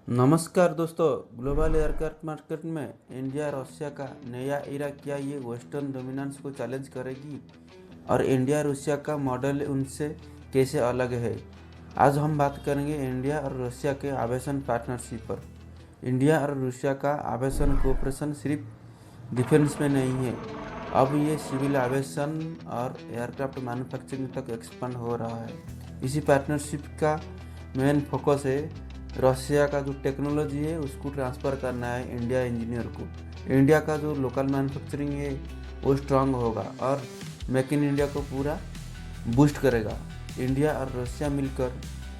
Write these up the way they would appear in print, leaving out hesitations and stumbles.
नमस्कार दोस्तों। Global aircraft market में इंडिया रशिया का नया एरा, क्या ये वेस्टर्न डोमिनेंस को चैलेंज करेगी और इंडिया रशिया का मॉडल उनसे कैसे अलग है। आज हम बात करेंगे इंडिया और रशिया के आवेशन पार्टनरशिप पर। इंडिया और रशिया का आवेशन कोऑपरेशन सिर्फ डिफेंस में नहीं है, अब ये सिविल एविएशन और एयरक्राफ्ट मैन्युफैक्चरिंग तक एक्सपांड हो रहा है। इसी पार्टनरशिप का मेन फोकस है रशिया का जो टेक्नोलॉजी है उसको ट्रांसफ़र करना है इंडिया इंजीनियर को। इंडिया का जो लोकल मैन्युफैक्चरिंग है वो स्ट्रांग होगा और मेक इन इंडिया को पूरा बूस्ट करेगा। इंडिया और रशिया मिलकर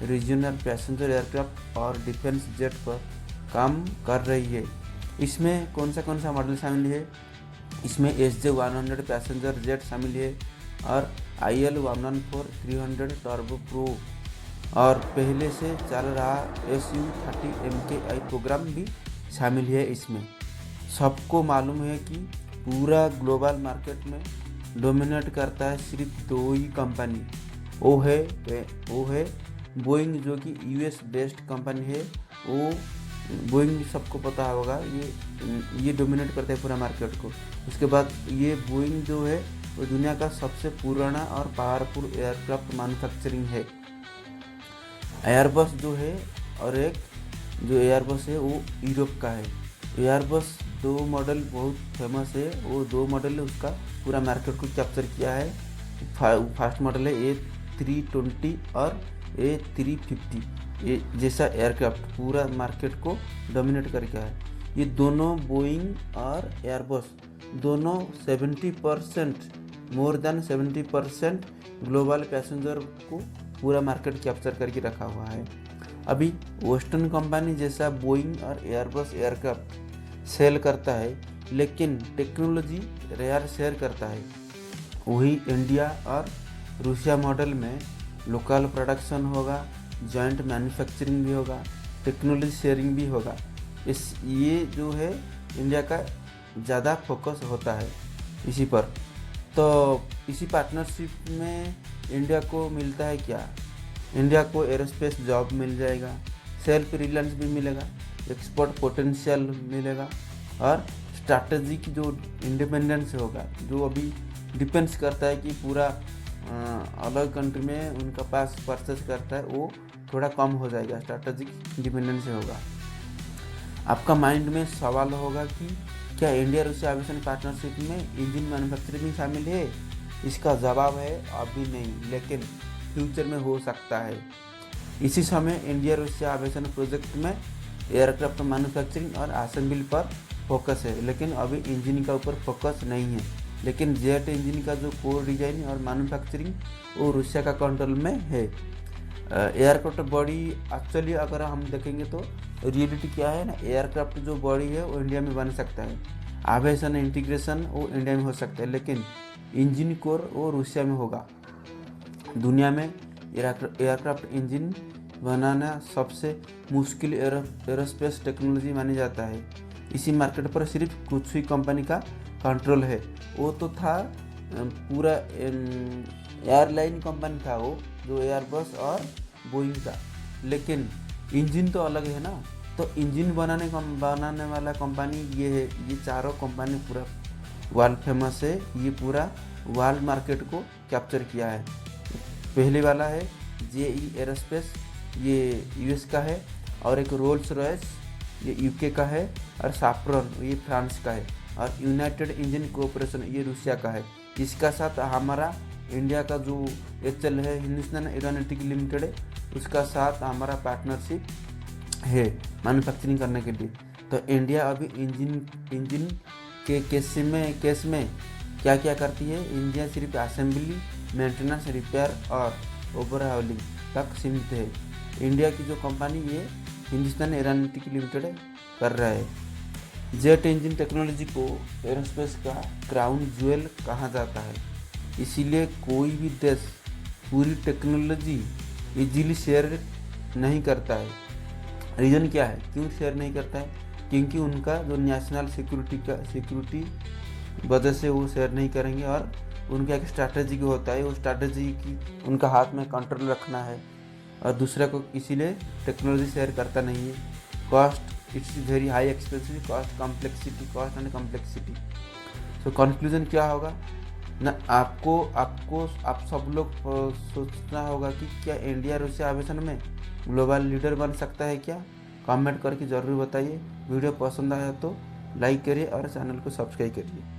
रीजनल पैसेंजर एयरक्राफ्ट और डिफेंस जेट पर काम कर रही है। इसमें कौन सा मॉडल शामिल है? इसमें SJ-100 पैसेंजर जेट शामिल है और IL-114-300 टर्बो प्रो और पहले से चल रहा Su-30 MKI प्रोग्राम भी शामिल है। इसमें सबको मालूम है कि पूरा ग्लोबल मार्केट में डोमिनेट करता है सिर्फ दो ही कंपनी, वो है बोइंग, जो कि US बेस्ड कंपनी है। वो बोइंग सबको पता होगा, ये डोमिनेट करता है पूरा मार्केट को। उसके बाद ये बोइंग जो है वो दुनिया का सबसे पुराना और पावरफुल एयरक्राफ्ट मैन्युफैक्चरिंग है। एयरबस जो है और एक जो एयरबस है वो यूरोप का है। एयरबस दो मॉडल बहुत फेमस है, वो दो मॉडल है उसका पूरा मार्केट को कैप्चर किया है। फर्स्ट मॉडल है A320 और A350, ये जैसा एयरक्राफ्ट पूरा मार्केट को डोमिनेट करके है। ये दोनों बोइंग और एयरबस दोनों 70%, मोर देन 70% ग्लोबल पैसेंजर को पूरा मार्केट कैप्चर करके रखा हुआ है। अभी वेस्टर्न कंपनी जैसा बोइंग और एयरबस एयरक्राफ्ट सेल करता है, लेकिन टेक्नोलॉजी रेयर शेयर करता है। वही इंडिया और रूसिया मॉडल में लोकल प्रोडक्शन होगा, जॉइंट मैन्युफैक्चरिंग भी होगा, टेक्नोलॉजी शेयरिंग भी होगा। ये जो है इंडिया का ज़्यादा फोकस होता है इसी पर। तो इसी पार्टनरशिप में इंडिया को मिलता है क्या? इंडिया को एरोस्पेस जॉब मिल जाएगा, सेल्फ रिलायंस भी मिलेगा, एक्सपोर्ट पोटेंशियल मिलेगा और स्ट्रैटेजिक जो इंडिपेंडेंस होगा, जो अभी डिपेंड्स करता है कि पूरा अलग कंट्री में उनका पास परचेज करता है, वो थोड़ा कम हो जाएगा, स्ट्रैटेजिक इंडिपेंडेंस होगा। आपका माइंड में सवाल होगा कि क्या इंडिया रशिया एविएशन पार्टनरशिप में इंजन मैन्युफैक्चरिंग शामिल है? इसका जवाब है अभी नहीं, लेकिन फ्यूचर में हो सकता है। इसी समय इंडिया रशिया एविएशन प्रोजेक्ट में एयरक्राफ्ट मैन्युफैक्चरिंग और असेंबली पर फोकस है, लेकिन अभी इंजन का ऊपर फोकस नहीं है। लेकिन जेट इंजन का जो कोर डिजाइन और मैन्युफैक्चरिंग वो रशिया का कंट्रोल में है। एयरक्राफ्ट बॉडी एक्चुअली अगर हम देखेंगे तो रियलिटी क्या है ना, एयरक्राफ्ट जो बॉडी है वो इंडिया में बन सकता है, एविएशन इंटीग्रेशन वो इंडिया में हो सकता है, लेकिन इंजन कोर वो रूसिया में होगा। दुनिया में एयरक्राफ्ट इंजन बनाना सबसे मुश्किल एरोस्पेस टेक्नोलॉजी मानी जाता है। इसी मार्केट पर सिर्फ कुछ ही कंपनी का कंट्रोल है। वो तो था पूरा एयरलाइन कंपनी था वो, जो एयरबस और बोइंग का, लेकिन इंजन तो अलग है ना। तो इंजन बनाने वाला कंपनी ये है। ये चारों कंपनी पूरा वर्ल्ड फेमस है, ये पूरा वर्ल्ड मार्केट को कैप्चर किया है। पहले वाला है JE एरोस्पेस, ये US का है, और एक रोल्स रॉयस ये UK का है, और सैफ्रन ये फ्रांस का है, और यूनाइटेड इंजन कोऑपरेशन ये रूसिया का है। इसका साथ हमारा इंडिया का जो HL है, हिंदुस्तान एरोनॉटिक्स लिमिटेड है, उसका साथ हमारा पार्टनरशिप है मैन्युफैक्चरिंग करने के लिए। तो इंडिया अभी इंजन के केस में क्या क्या करती है? इंडिया सिर्फ असेंबली, मेंटेनेंस, रिपेयर और ओवरहॉलिंग तक सीमित है। इंडिया की जो कंपनी ये हिंदुस्तान एरोनॉटिक्स लिमिटेड कर रहा है। जेट इंजन टेक्नोलॉजी को एरोस्पेस का क्राउन ज्वेल कहा जाता है, इसीलिए कोई भी देश पूरी टेक्नोलॉजी इजीली शेयर नहीं करता है। रीज़न क्या है क्यों शेयर नहीं करता है? क्योंकि उनका जो नेशनल सिक्योरिटी वजह से वो शेयर नहीं करेंगे, और उनका एक स्ट्रैटेजी होता है, वो स्ट्रैटेजी की उनका हाथ में कंट्रोल रखना है, और दूसरे को इसीलिए टेक्नोलॉजी शेयर करता नहीं है। Cost it's very high expensive, cost and complexity. So conclusion क्या होगा ना, आपको आपको आप सब लोग सोचना होगा कि क्या इंडिया रशिया एविएशन में ग्लोबल लीडर बन सकता है क्या। कमेंट करके ज़रूर बताइए। वीडियो पसंद आया तो लाइक करिए और चैनल को सब्सक्राइब करिए।